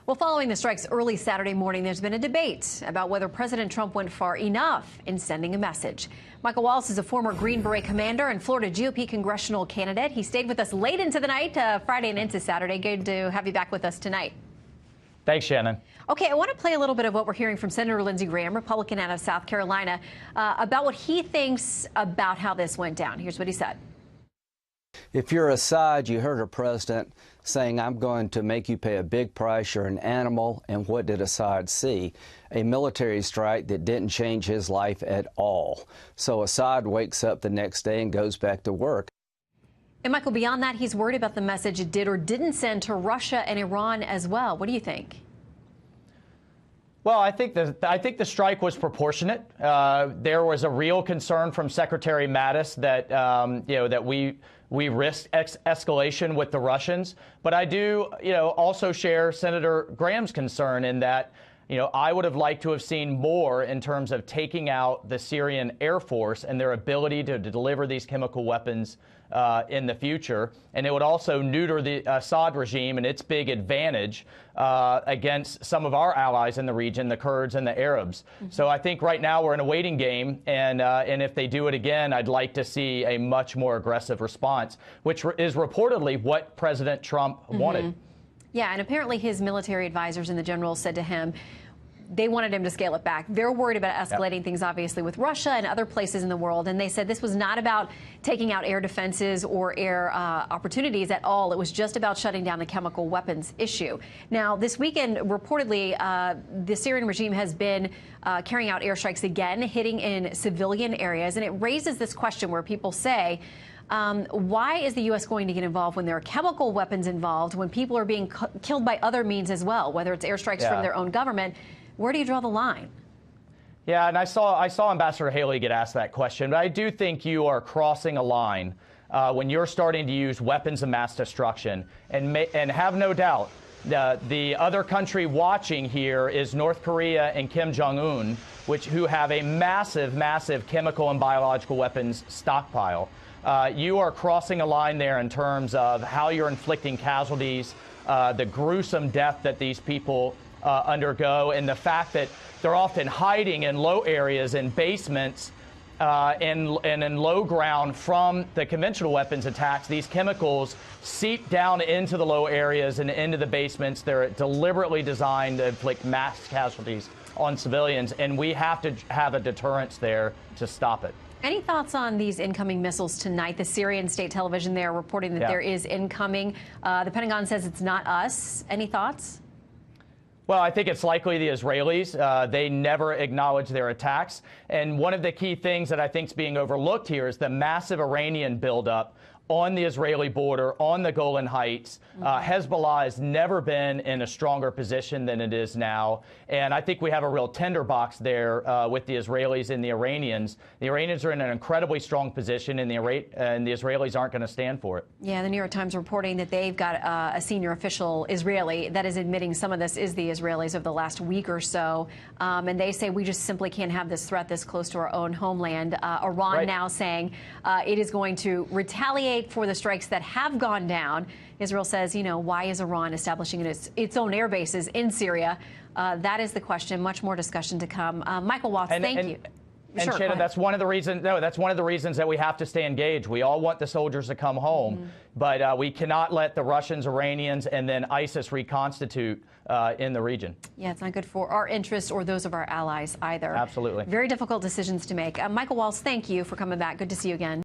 Well, following the strikes early Saturday morning, there's been a debate about whether President Trump went far enough in sending a message. Michael Wallace is a former Green Beret commander and Florida GOP congressional candidate. He stayed with us late into the night, Friday and into Saturday. Good to have you back with us tonight. Thanks, Shannon. Okay, I want to play a little bit of what we're hearing from Senator Lindsey Graham, Republican out of South Carolina, about what he thinks about how this went down. Here's what he said. If you're Assad, you heard a president saying, I'm going to make you pay a big price, you're an animal. And what did Assad see? A military strike that didn't change his life at all. So Assad wakes up the next day and goes back to work. And Michael, beyond that, he's worried about the message it did or didn't send to Russia and Iran as well. What do you think? Well, I think the strike was proportionate. There was a real concern from Secretary Mattis that that we risked escalation with the Russians. But I do also share Senator Graham's concern in that I would have liked to have seen more in terms of taking out the Syrian Air Force and their ability to deliver these chemical weapons in the future. And it would also neuter the Assad regime and its big advantage against some of our allies in the region, the Kurds and the Arabs. Mm-hmm. So I think right now we're in a waiting game. And if they do it again, I'd like to see a much more aggressive response, which is reportedly what President Trump wanted. Yeah, and apparently his military advisors and the generals said to him, they wanted him to scale it back. They're worried about escalating things, obviously, with Russia and other places in the world. And they said this was not about taking out air defenses or air opportunities at all. It was just about shutting down the chemical weapons issue. Now, this weekend, reportedly, the Syrian regime has been carrying out airstrikes again, hitting in civilian areas. And it raises this question where people say, why is the U.S. going to get involved when there are chemical weapons involved, when people are being killed by other means as well, whether it's airstrikes from their own government? Where do you draw the line? Yeah, and I saw Ambassador Haley get asked that question, but I do think you are crossing a line when you're starting to use weapons of mass destruction. And have no doubt, the other country watching here is North Korea and Kim Jong-un, who have a massive, massive chemical and biological weapons stockpile. You are crossing a line there in terms of how you're inflicting casualties, the gruesome death that these people undergo, and the fact that they're often hiding in low areas, in basements, and in low ground from the conventional weapons attacks. These chemicals seep down into the low areas and into the basements. They're deliberately designed to inflict mass casualties on civilians, and we have to have a deterrence there to stop it. Any thoughts on these incoming missiles tonight? The Syrian state television there reporting that there is incoming. The Pentagon says it's not us. Any thoughts? Well, I think it's likely the Israelis. They never acknowledge their attacks. And one of the key things that I think is being overlooked here is the massive Iranian buildup on the Israeli border, on the Golan Heights. Hezbollah has never been in a stronger position than it is now. And I think we have a real tinderbox there with the Israelis and the Iranians. The Iranians are in an incredibly strong position, and the Israelis aren't going to stand for it. Yeah, the New York Times reporting that they've got a senior official Israeli that is admitting some of this is the Israelis of the last week or so. And they say we just simply can't have this threat this close to our own homeland. Iran now saying it is going to retaliate for the strikes that have gone down. Israel says, why is Iran establishing its own air bases in Syria? That is the question. Much more discussion to come. Michael Wallace, thank you. And sure, Shannon, that's one of the reasons. No, that's one of the reasons that we have to stay engaged. We all want the soldiers to come home, but we cannot let the Russians, Iranians, and then ISIS reconstitute in the region. Yeah, it's not good for our interests or those of our allies either. Absolutely. Very difficult decisions to make. Michael Wallace, thank you for coming back. Good to see you again.